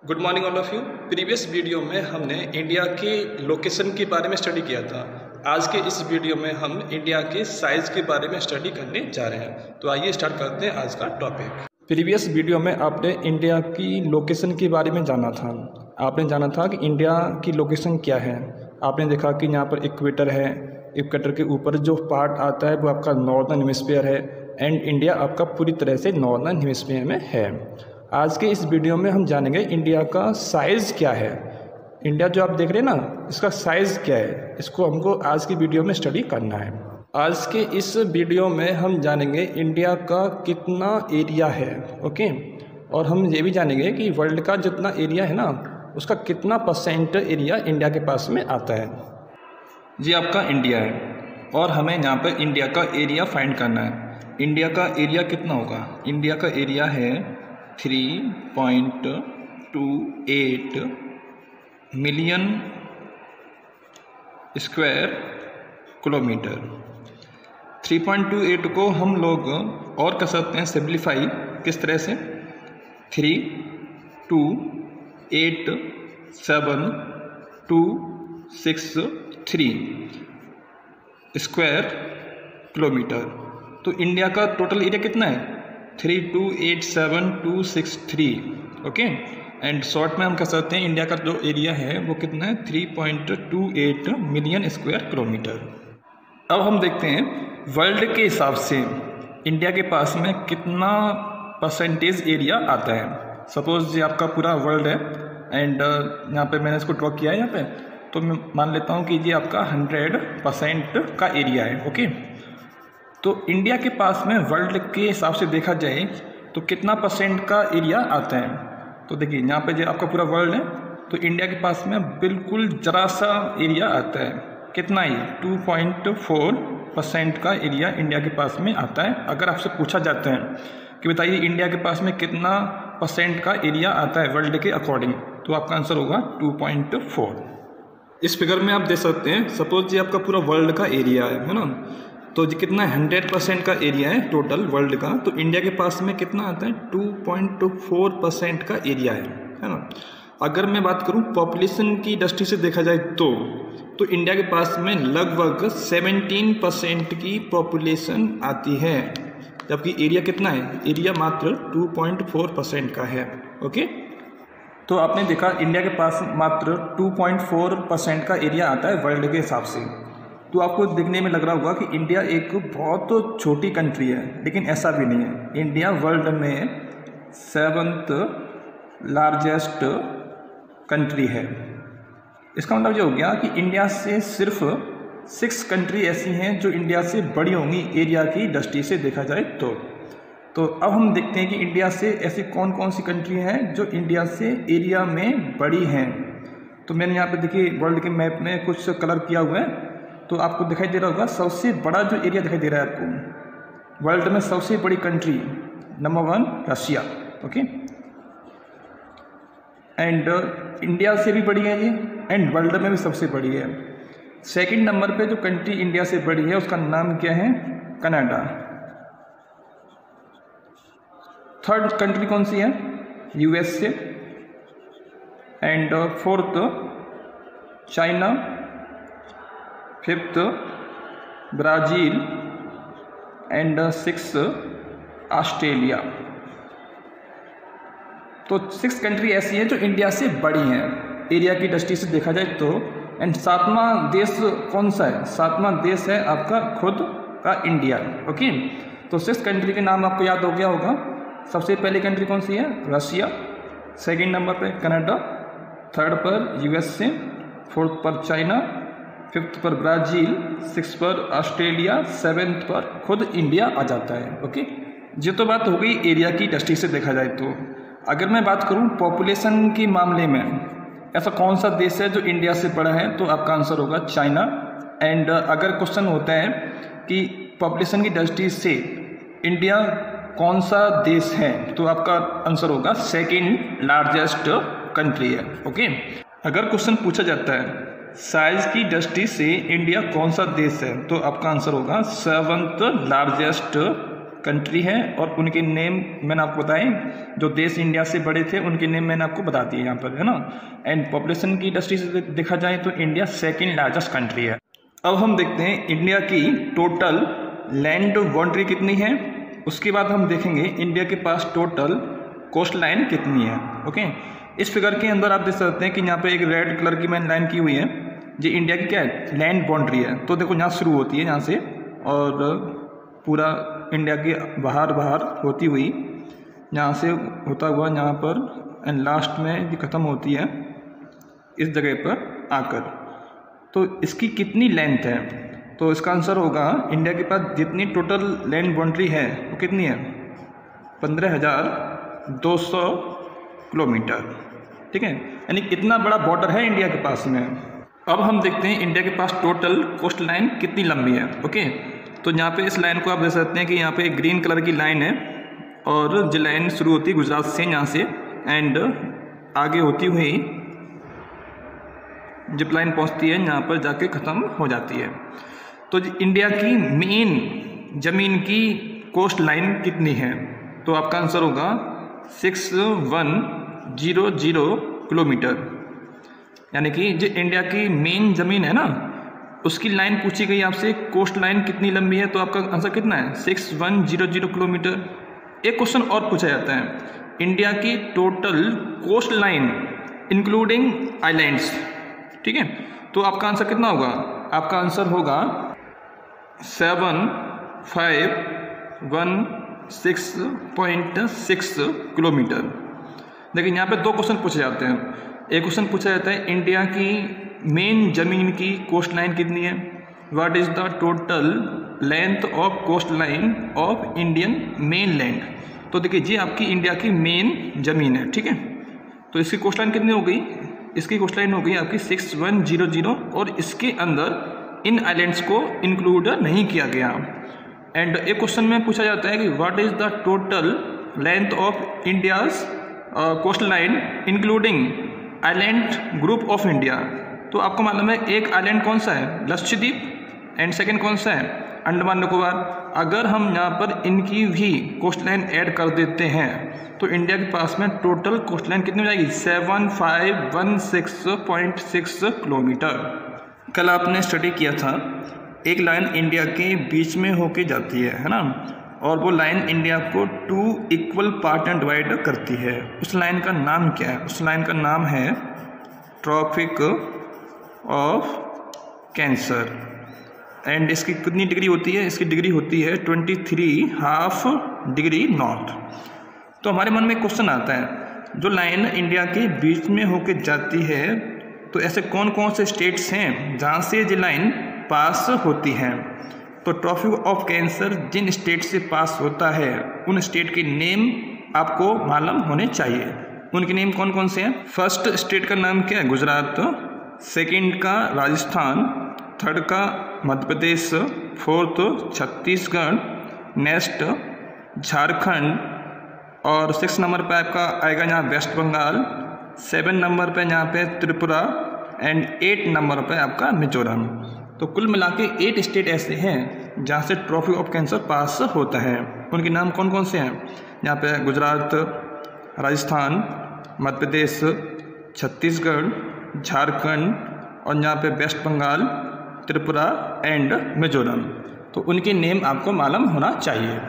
Good morning all of you. Previous video में हमने India के लोकेशन के बारे में स्टडी किया था। आज के इस वीडियो में हम इंडिया के साइज़ के बारे में स्टडी करने जा रहे हैं। तो आइए स्टार्ट करते हैं आज का टॉपिक। प्रीवियस वीडियो में आपने इंडिया की लोकेशन के बारे में जाना था। आपने जाना था कि इंडिया की लोकेशन क्या है। आपने देखा कि यहाँ पर इक्वेटर है, इक्वेटर के ऊपर जो पार्ट आता है वो आपका नॉर्दर्न हेमिस्फीयर है एंड इंडिया आपका पूरी तरह से नॉर्दर्न हेमिस्फीयर में है। आज के इस वीडियो में हम जानेंगे इंडिया का साइज़ क्या है। इंडिया जो आप देख रहे हैं ना, इसका साइज़ क्या है, इसको हमको आज की वीडियो में स्टडी करना है। आज के इस वीडियो में हम जानेंगे इंडिया का कितना एरिया है, ओके। और हम ये भी जानेंगे कि वर्ल्ड का जितना एरिया है ना, उसका कितना % एरिया इंडिया के पास में आता है। ये आपका इंडिया है और हमें यहाँ पर इंडिया का एरिया फाइंड करना है। इंडिया का एरिया कितना होगा? इंडिया का एरिया है 3.28 मिलियन स्क्वायर किलोमीटर। 3.28 को हम लोग और कर सकते हैं सिंप्लीफाई। किस तरह से? 3287263 स्क्वायर किलोमीटर। तो इंडिया का टोटल एरिया कितना है? 3287263, ओके। एंड शॉर्ट में हम कह सकते हैं इंडिया का जो एरिया है वो कितना है? 3.28 मिलियन स्क्वायर किलोमीटर। अब हम देखते हैं वर्ल्ड के हिसाब से इंडिया के पास में कितना % एरिया आता है। सपोज ये आपका पूरा वर्ल्ड है एंड यहाँ पे मैंने इसको ड्रॉ किया है यहाँ पे, तो मैं मान लेता हूँ कि ये आपका 100% का एरिया है, ओके। तो इंडिया के पास में वर्ल्ड के हिसाब से देखा जाए तो कितना % का एरिया आता है। तो देखिए यहाँ पे जो आपका पूरा वर्ल्ड है, तो इंडिया के पास में बिल्कुल जरा सा एरिया आता है। कितना ही? 2.4% का एरिया इंडिया के पास में आता है। अगर आपसे पूछा जाता है कि बताइए इंडिया के पास में कितना % का एरिया आता है वर्ल्ड के अकॉर्डिंग, तो आपका आंसर होगा 2.4। इस फिगर में आप देख सकते हैं, सपोज ये आपका पूरा वर्ल्ड का एरिया है ना, तो जी कितना 100% का एरिया है टोटल वर्ल्ड का, तो इंडिया के पास में कितना आता है? 2.4% का एरिया है ना। अगर मैं बात करूं पॉपुलेशन की दृष्टि से देखा जाए तो इंडिया के पास में लगभग 17% की पॉपुलेशन आती है, जबकि एरिया कितना है? एरिया मात्र 2.4% का है, ओके। तो आपने देखा इंडिया के पास मात्र 2.4% का एरिया आता है वर्ल्ड के हिसाब से। तो आपको देखने में लग रहा होगा कि इंडिया एक बहुत छोटी कंट्री है, लेकिन ऐसा भी नहीं है। इंडिया वर्ल्ड में 7th लार्जेस्ट कंट्री है। इसका मतलब ये हो गया कि इंडिया से सिर्फ 6 कंट्री ऐसी हैं जो इंडिया से बड़ी होंगी एरिया की दृष्टि से देखा जाए तो अब हम देखते हैं कि इंडिया से ऐसी कौन कौन सी कंट्री हैं जो इंडिया से एरिया में बड़ी हैं। तो मैंने यहाँ पे देखिए वर्ल्ड के मैप में कुछ कलर किया हुआ है, तो आपको दिखाई दे रहा होगा सबसे बड़ा जो एरिया दिखाई दे रहा है आपको वर्ल्ड में, सबसे बड़ी country number 1 Russia, okay. And India से भी बड़ी है ये, एंड वर्ल्ड में भी सबसे बड़ी है। सेकंड नंबर पे जो कंट्री इंडिया से बड़ी है उसका नाम क्या है? कनाडा। थर्ड कंट्री कौन सी है? USA. And 4th China, 5th Brazil and 6th Australia. तो 6 कंट्री ऐसी हैं जो इंडिया से बड़ी हैं एरिया की दृष्टि से देखा जाए तो। एंड 7वां देश कौन सा है? 7वां देश है आपका खुद का इंडिया, ओके। तो 6 कंट्री के नाम आपको याद हो गया होगा। सबसे पहली कंट्री कौन सी है? रशिया। सेकंड नंबर पे कनाडा, 3rd पर यूएसए, 4th पर चाइना, 5th पर ब्राज़ील, 6th पर ऑस्ट्रेलिया, 7th पर खुद इंडिया आ जाता है, ओके। ये तो बात हो गई एरिया की दृष्टि से देखा जाए तो। अगर मैं बात करूं पॉपुलेशन के मामले में, ऐसा कौन सा देश है जो इंडिया से बड़ा है, तो आपका आंसर होगा चाइना। एंड अगर क्वेश्चन होता है कि पॉपुलेशन की दृष्टि से इंडिया कौन सा देश है, तो आपका आंसर होगा 2nd लार्जेस्ट कंट्री है, ओके। अगर क्वेश्चन पूछा जाता है साइज की दृष्टि से इंडिया कौन सा देश है, तो आपका आंसर होगा 7th लार्जेस्ट कंट्री है और उनके नेम मैंने आपको बताए, जो देश इंडिया से बड़े थे उनके नेम मैंने आपको बता दिए यहाँ पर, है ना। एंड पॉपुलेशन की दृष्टि से देखा जाए तो इंडिया सेकेंड लार्जेस्ट कंट्री है। अब हम देखते हैं इंडिया की टोटल लैंड बाउंड्री कितनी है, उसके बाद हम देखेंगे इंडिया के पास टोटल कोस्ट लाइन कितनी है। ओके, इस फिगर के अंदर आप देख सकते हैं कि यहाँ पे एक रेड कलर की मैंने लाइन की हुई है, ये इंडिया की क्या है, लैंड बाउंड्री है। तो देखो यहाँ शुरू होती है यहाँ से और पूरा इंडिया के बाहर होती हुई यहाँ से होता हुआ यहाँ पर एंड लास्ट में ये ख़त्म होती है इस जगह पर आकर। तो इसकी कितनी लेंथ है, तो इसका आंसर होगा इंडिया के पास जितनी टोटल लैंड बाउंड्री है वो कितनी है, 15,200 किलोमीटर। ठीक है, यानी कितना बड़ा बॉर्डर है इंडिया के पास में। अब हम देखते हैं इंडिया के पास टोटल कोस्ट लाइन कितनी लंबी है। ओके, तो यहाँ पे इस लाइन को आप देख सकते हैं कि यहाँ पे एक ग्रीन कलर की लाइन है और जो लाइन शुरू होती है गुजरात से यहाँ से एंड आगे होती हुई जिप लाइन पहुँचती है यहाँ पर जाके ख़त्म हो जाती है। तो इंडिया की मेन ज़मीन की कोस्ट लाइन कितनी है, तो आपका आंसर होगा 6100 किलोमीटर। यानी कि जो इंडिया की मेन ज़मीन है ना उसकी लाइन पूछी गई आपसे कोस्ट लाइन कितनी लंबी है, तो आपका आंसर कितना है 6100 किलोमीटर। एक क्वेश्चन और पूछा जाता है, इंडिया की total cost line including islands, ठीक है, तो आपका आंसर कितना होगा, आपका आंसर होगा 7516.6 किलोमीटर। लेकिन यहाँ पे दो क्वेश्चन पूछे जाते हैं। एक क्वेश्चन पूछा जाता है इंडिया की मेन ज़मीन की कोस्ट लाइन कितनी है, what is the total length of coastline of Indian mainland. तो देखिए जी आपकी इंडिया की मेन ज़मीन है, ठीक है, तो इसकी कोस्ट लाइन कितनी हो गई, इसकी कोस्ट लाइन हो गई आपकी 6100 और इसके अंदर इन आइलैंड्स को इंक्लूड नहीं किया गया। एंड एक क्वेश्चन में पूछा जाता है कि what is the total length of India's coastline including island group of India. तो आपको मालूम है एक आइलैंड कौन सा है, लक्षद्वीप, एंड सेकंड कौन सा है, अंडमान निकोबार। अगर हम यहाँ पर इनकी भी कोस्ट लाइन ऐड कर देते हैं तो इंडिया के पास में टोटल कोस्ट लाइन कितनी हो जाएगी 7516.6 किलोमीटर। कल आपने स्टडी किया था एक लाइन इंडिया के बीच में होके जाती है ना, और वो लाइन इंडिया को 2 इक्वल पार्ट में डिवाइड करती है। उस लाइन का नाम क्या है, उस लाइन का नाम है ट्रॉपिक ऑफ कैंसर। एंड इसकी कितनी डिग्री होती है, इसकी डिग्री होती है 23.5 डिग्री नॉर्थ। तो हमारे मन में क्वेश्चन आता है, जो लाइन इंडिया के बीच में होके जाती है तो ऐसे कौन कौन से स्टेट्स हैं जहाँ से ये लाइन पास होती हैं। तो ट्रॉपिक ऑफ कैंसर जिन स्टेट से पास होता है उन स्टेट के नेम आपको मालूम होने चाहिए। उनके नेम कौन कौन से हैं, फर्स्ट स्टेट का नाम क्या है, गुजरात, सेकंड का राजस्थान, थर्ड का मध्य प्रदेश, फोर्थ छत्तीसगढ़, नेक्स्ट झारखंड, और 6 नंबर पे आपका आएगा यहाँ वेस्ट बंगाल, 7 नंबर पे यहाँ पे त्रिपुरा एंड 8 नंबर पे आपका मिजोरम। तो कुल मिला के 8 स्टेट ऐसे हैं जहाँ से ट्रॉपिक ऑफ कैंसर पास होता है। उनके नाम कौन कौन से हैं, यहाँ पे गुजरात, राजस्थान, मध्य प्रदेश, छत्तीसगढ़, झारखंड और यहाँ पे वेस्ट बंगाल, त्रिपुरा एंड मिजोरम। तो उनके नेम आपको मालूम होना चाहिए।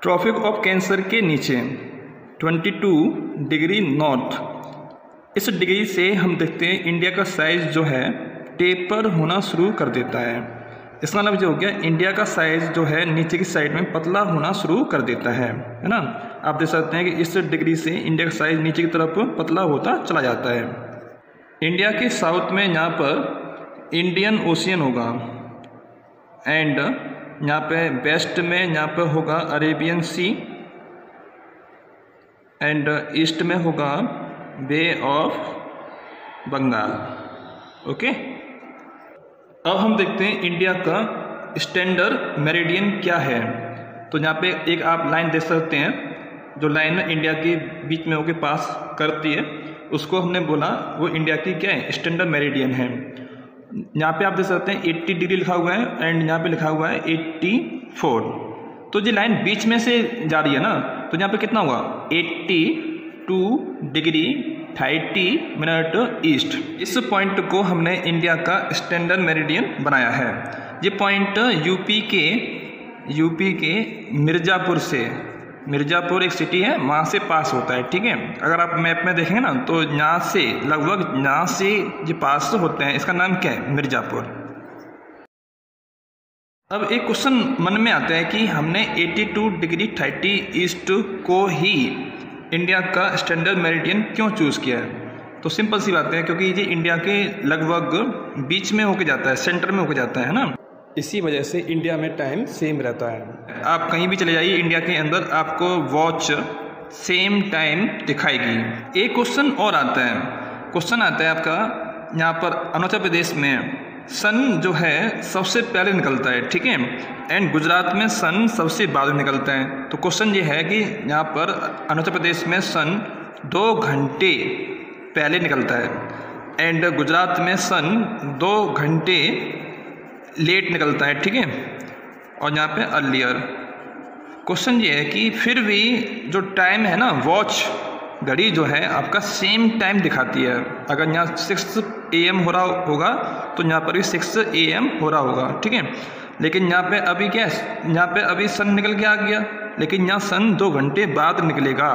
ट्रॉपिक ऑफ कैंसर के नीचे 22 डिग्री नॉर्थ, इस डिग्री से हम देखते हैं इंडिया का साइज़ जो है टेपर होना शुरू कर देता है। इसका मतलब जो हो गया इंडिया का साइज़ जो है नीचे की साइड में पतला होना शुरू कर देता है ना। आप देख सकते हैं कि इस डिग्री से इंडिया का साइज़ नीचे की तरफ पतला होता चला जाता है। इंडिया के साउथ में यहाँ पर इंडियन ओशियन होगा एंड यहाँ पे वेस्ट में यहाँ पे होगा अरेबियन सी एंड ईस्ट में होगा बे ऑफ बंगाल। ओके, अब हम देखते हैं इंडिया का स्टैंडर्ड मेरिडियन क्या है। तो यहाँ पे एक आप लाइन देख सकते हैं, जो लाइन इंडिया के बीच में होके पास करती है उसको हमने बोला वो इंडिया की क्या है, स्टैंडर्ड मेरिडियन है। यहाँ पे आप देख सकते हैं 80 डिग्री लिखा हुआ है एंड यहाँ पे लिखा हुआ है 80 24। तो ये लाइन बीच में से जा रही है ना, तो यहाँ पे कितना हुआ 82 डिग्री 30 मिनट ईस्ट। इस पॉइंट को हमने इंडिया का स्टैंडर्ड मेरिडियन बनाया है। ये पॉइंट यूपी के मिर्ज़ापुर एक सिटी है, वहाँ से पास होता है, ठीक है। अगर आप मैप में देखेंगे ना तो यहाँ से लगभग यहाँ से ये पास होते हैं, इसका नाम क्या है, मिर्ज़ापुर। अब एक क्वेश्चन मन में आता है कि हमने 82 डिग्री 30 ईस्ट को ही इंडिया का स्टैंडर्ड मेरिडियन क्यों चूज़ किया है। तो सिंपल सी बात है, क्योंकि ये इंडिया के लगभग बीच में होके जाता है, सेंटर में होके जाता है ना, इसी वजह से इंडिया में टाइम सेम रहता है। आप कहीं भी चले जाइए इंडिया के अंदर, आपको वॉच सेम टाइम दिखाएगी। एक क्वेश्चन और आता है, क्वेश्चन आता है आपका यहाँ पर अरुणाचल प्रदेश में सन जो है सबसे पहले निकलता है, ठीक है, एंड गुजरात में सन सबसे बाद में निकलता है। तो क्वेश्चन ये है कि यहाँ पर अरुणाचल प्रदेश में सन 2 घंटे पहले निकलता है एंड गुजरात में सन 2 घंटे लेट निकलता है, ठीक है, और यहाँ पे अर्लियर। क्वेश्चन ये है कि फिर भी जो टाइम है ना, वॉच घड़ी जो है आपका सेम टाइम दिखाती है। अगर यहाँ 6 AM हो रहा होगा तो यहाँ पर भी 6 AM हो रहा होगा, ठीक है। लेकिन यहाँ पे अभी क्या है, यहाँ पे अभी सन निकल के आ गया, लेकिन यहाँ सन 2 घंटे बाद निकलेगा।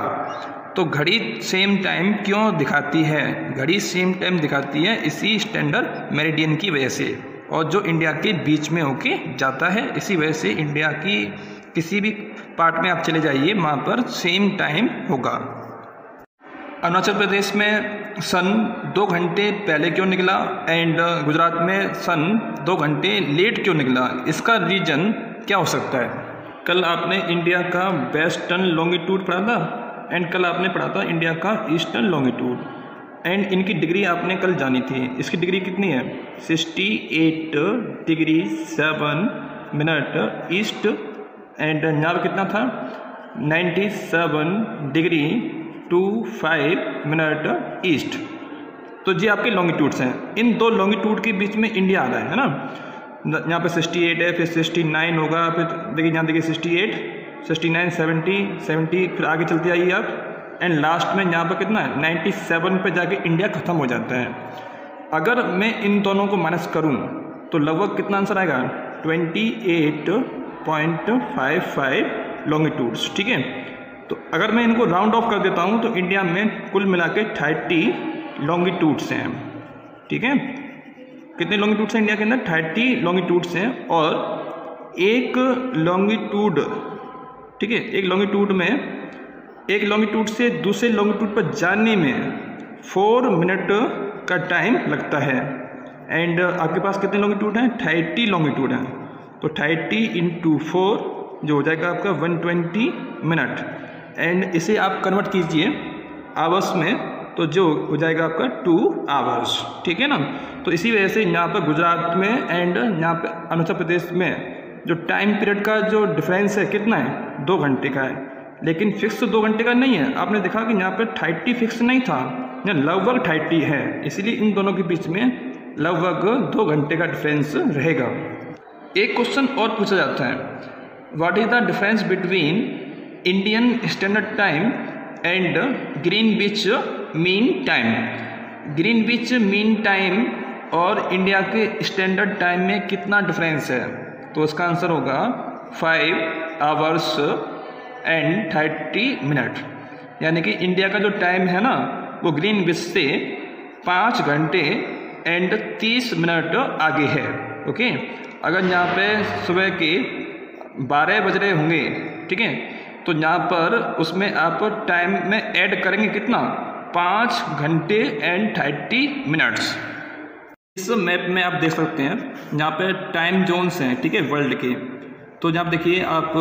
तो घड़ी सेम टाइम क्यों दिखाती है, घड़ी सेम टाइम दिखाती है इसी स्टैंडर्ड मेरिडियन की वजह से, और जो इंडिया के बीच में होके जाता है, इसी वजह से इंडिया की किसी भी पार्ट में आप चले जाइए वहाँ पर सेम टाइम होगा। अरुणाचल प्रदेश में सन 2 घंटे पहले क्यों निकला एंड गुजरात में सन 2 घंटे लेट क्यों निकला, इसका रीज़न क्या हो सकता है। कल आपने इंडिया का वेस्टर्न लॉन्गिट्यूड पढ़ा था एंड कल आपने पढ़ा था इंडिया का ईस्टर्न लॉन्गिट्यूड, एंड इनकी डिग्री आपने कल जानी थी। इसकी डिग्री कितनी है, 68 डिग्री 7 मिनट ईस्ट, एंड यहाँ कितना था 97 डिग्री 25 मिनट ईस्ट। तो ये आपके लॉन्गिट्यूड्स हैं। इन 2 लॉन्गिट्यूड के बीच में इंडिया आ रहा है ना, यहाँ पे 68 है, फिर 69 होगा, फिर देखिए यहाँ देखिए 68, 69, 70, फिर आगे चलते आइए आप, एंड लास्ट में यहाँ पर कितना है 97 पे जाके इंडिया ख़त्म हो जाता है। अगर मैं इन दोनों को माइनस करूँ तो लगभग कितना आंसर आएगा 28.55 लॉन्गिट्यूड्स, ठीक है। तो अगर मैं इनको राउंड ऑफ कर देता हूँ तो इंडिया में कुल मिला के 30 लॉन्गिट्यूड्स हैं, ठीक है। कितने लॉन्गिट्यूड्स हैं इंडिया के अंदर, 30 लॉन्गिट्यूड्स हैं, और एक लॉन्गिट्यूड, ठीक है, एक लॉन्गिट्यूड से दूसरे लॉन्गिट्यूड पर जाने में 4 मिनट का टाइम लगता है। एंड आपके पास कितने लॉन्गिट्यूड हैं, 30 लॉन्गिट्यूड हैं, तो 30 × 4 जो हो जाएगा आपका 120 मिनट, एंड इसे आप कन्वर्ट कीजिए आवर्स में तो जो हो जाएगा आपका 2 आवर्स, ठीक है ना। तो इसी वजह से यहाँ पर गुजरात में एंड यहाँ पर अरुणाचल प्रदेश में जो टाइम पीरियड का जो डिफरेंस है कितना है, 2 घंटे का है, लेकिन फिक्स 2 घंटे का नहीं है। आपने देखा कि यहाँ पर 30 फिक्स नहीं था, यहाँ लगभग 30 है, इसीलिए इन दोनों के बीच में लगभग 2 घंटे का डिफरेंस रहेगा। एक क्वेश्चन और पूछा जाता है, what is the difference between Indian standard time and Greenwich mean time. Greenwich mean time और इंडिया के स्टैंडर्ड टाइम में कितना डिफरेंस है, तो इसका आंसर होगा 5 आवर्स एंड 30 मिनट। यानी कि इंडिया का जो टाइम है ना वो ग्रीनविच से 5 घंटे एंड 30 मिनट आगे है, ओके। अगर यहाँ पे सुबह के 12 बज रहे होंगे, ठीक है, तो यहाँ पर उसमें आप टाइम में ऐड करेंगे कितना, 5 घंटे एंड 30 मिनट्स। इस मैप में आप देख सकते हैं यहाँ पे टाइम जोन्स हैं, ठीक है, वर्ल्ड के। तो यहाँ देखिए आप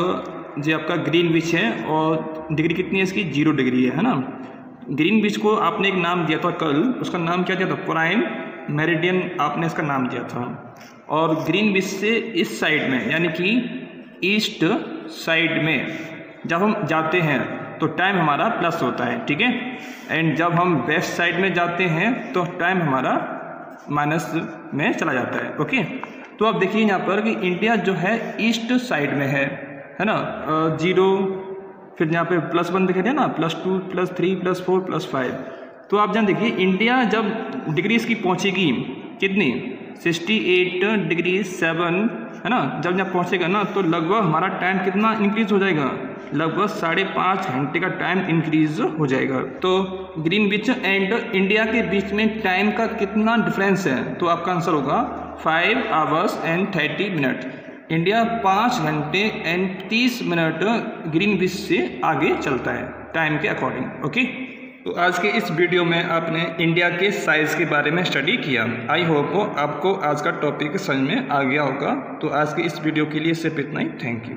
जो आपका ग्रीनविच है और डिग्री कितनी है इसकी, 0 डिग्री है ना। ग्रीनविच को आपने एक नाम दिया था कल, उसका नाम क्या दिया था, प्राइम मेरिडियन आपने इसका नाम दिया था। और ग्रीनविच से इस साइड में यानी कि ईस्ट साइड में जब हम जाते हैं तो टाइम हमारा प्लस होता है, ठीक है, एंड जब हम वेस्ट साइड में जाते हैं तो टाइम हमारा माइनस में चला जाता है, ओके। तो आप देखिए यहाँ पर कि इंडिया जो है ईस्ट साइड में है ना, 0, फिर यहाँ पे +1 दिखाई दिया ना, +2, +3, +4, +5। तो आप जहाँ देखिए इंडिया जब डिग्रीज की पहुँचेगी कितनी 68 डिग्री 7 है ना, जब यहाँ पहुँचेगा ना तो लगभग हमारा टाइम कितना इंक्रीज हो जाएगा, लगभग 5.5 घंटे का टाइम इंक्रीज हो जाएगा। तो ग्रीनविच एंड इंडिया के बीच में टाइम का कितना डिफरेंस है, तो आपका आंसर होगा 5 hours and 30 minutes। इंडिया 5 घंटे एंड 30 मिनट ग्रीनविच से आगे चलता है टाइम के अकॉर्डिंग। ओके, तो आज के इस वीडियो में आपने इंडिया के साइज़ के बारे में स्टडी किया। आई होप आपको आज का टॉपिक समझ में आ गया होगा। तो आज के इस वीडियो के लिए सिर्फ इतना ही। Thank you.